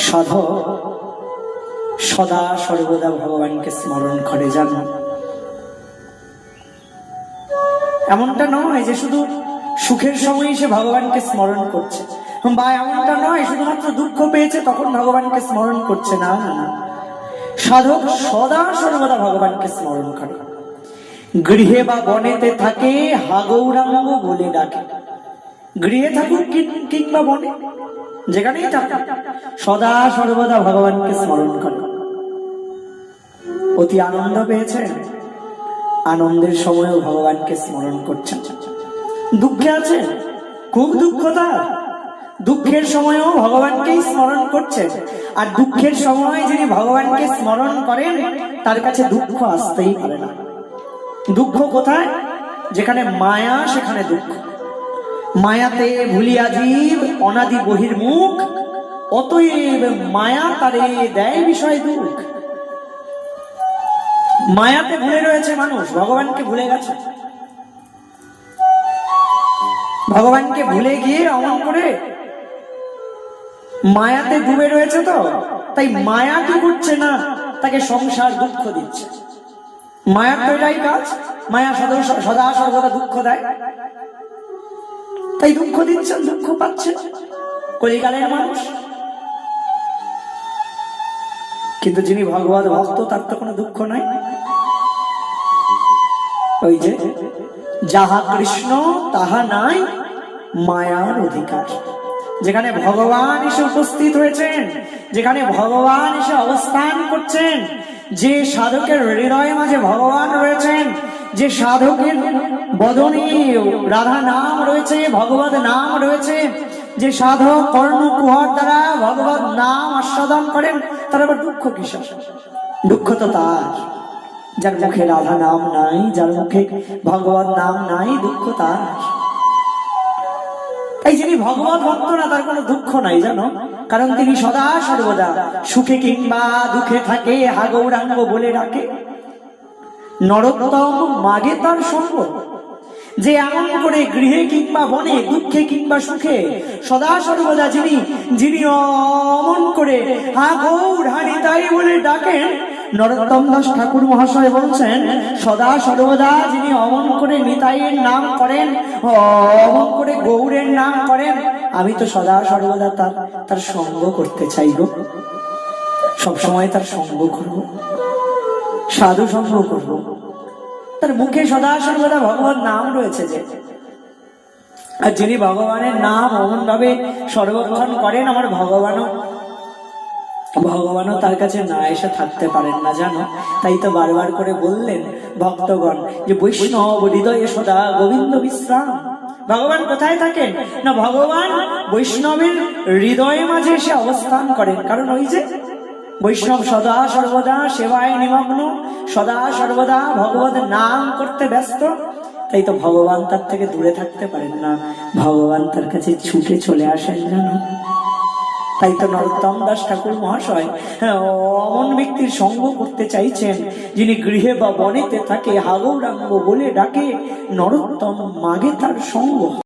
সাধক সদা সর্বদা ভগবানকে স্মরণ করে, জানো। এমনটা নয় যে শুধু সুখের সময় সে ভগবানকে স্মরণ করছে, বা এমনটা নয় শুধুমাত্র দুঃখ পেয়েছে তখন ভগবানকে স্মরণ করছে, না না না। সাধক সদা সর্বদা ভগবানকে স্মরণ করে। গৃহে বা বনেতে থাকে হা গৌরাঙ্গ বলে ডাকে। গৃহে থাকুক কিংবা বনে, যেখানেই থাকুক সদা সর্বদা ভগবানকে স্মরণ করে। অতি আনন্দ পেয়েছে, আনন্দের সময়ও ভগবানকে স্মরণ করছেন। দুঃখে আছে, খুব দুঃখ তার, দুঃখের সময়ও ভগবানকেই স্মরণ করছেন। আর দুঃখের সময় যিনি ভগবানকে স্মরণ করেন তার কাছে দুঃখ আসতেই পারে না। দুঃখ কোথায়? যেখানে মায়া সেখানে দুঃখ। মায়াতে ভুলিয়া জীব অনাদি বহির্মুখ, অতএব মায়া তারে দেয় বিষয় দুঃখ। মায়াতে ভুলে রয়েছে মানুষ, ভগবানকে ভুলে গেছে। ভগবানকে ভুলে গিয়ে অমন করে মায়াতে ডুবে রয়েছে, তো তাই মায়া কি করছে না, তাকে সংসার দুঃখ দিচ্ছে। মায়ার তো এটাই কাজ, মায়া সদা সর্বদা দুঃখ দেয়, তাই দুঃখ দিচ্ছেন, দুঃখ পাচ্ছেন কলিকালের মানুষ। কিন্তু যিনি ভগবত ভক্ত তার তো কোনো দুঃখ নাই। ওই যে যাহা কৃষ্ণ তাহা নাই মায়ার অধিকার। যেখানে ভগবান এসে উপস্থিত হয়েছেন, যেখানে ভগবান এসে অবস্থান করছেন, যে সাধকের হৃদয়ে মাঝে ভগবান রয়েছেন, যে সাধকের বদনে রাধা নাম রয়েছে, ভগবত নাম রয়েছে, যে সাধক কর্ণকুহর দ্বারা ভগবত নাম আস্বাদন করেন, তার আবার দুঃখ কিসের? দুঃখ তো তার যার মুখে রাধা নাম নাই, যার মুখে ভগবত নাম নাই, দুঃখ তার। তাই যিনি ভগবত ভক্ত না তার কোনো দুঃখ নাই, জানো, কারণ তিনি সদা সর্বদা সুখে কিংবা দুঃখে থাকে হা গৌরাঙ্গ বলে ডাকে। নরোত্তম মাগে তার সঙ্গ। যে এমন করে গৃহে কিংবা বনে, দুঃখে কিংবা সুখে সদা সর্বদা যিনি অমন করে হা গৌরাণী তাই বলে ডাকেন, নরোত্তম দাস ঠাকুর মহাশয় বলছেন, সদা সর্বদা যিনি অমন করে নিতাইয়ের নাম করেন, অমন করে গৌরের নাম করেন, আমি তো সদা সর্বদা তার সঙ্গ করতে চাইব, সবসময় তার সঙ্গ করব, সাধু সঙ্গ করব। তার মুখে সদা সর্বদা ভগবান নাম রয়েছে যে, আর যিনি ভগবানের নাম অমন ভাবে সর্বক্ষণ করেন, আমার ভগবানও তার কাছে না এসে থাকতে পারেন না, জানো। তাই তো বারবার করে বললেন ভক্তগণ যে বৈষ্ণব হৃদয়ে সদা গোবিন্দ বিশ্রাম। ভগবান কোথায় থাকেন না, ভগবান বৈষ্ণবের হৃদয়ে মাঝে এসে অবস্থান করেন। কারণ ওই যে বৈষ্ণব সদা সর্বদা সেবায় নিমগ্ন, সদা সর্বদা ভগবত নাম করতে ব্যস্ত, তাই তো ভগবান তার থেকে দূরে থাকতে পারেন না, ভগবান তার কাছে ছুটে চলে আসেন, জানো। তাই তো নরোত্তম দাস ঠাকুর মহাশয় অমন ব্যক্তির সঙ্গ করতে চাইছেন, যিনি গৃহে বা বনেতে থাকে হা গৌরাঙ্গ বলে ডাকে, নরোত্তম মাগে তার সঙ্গ।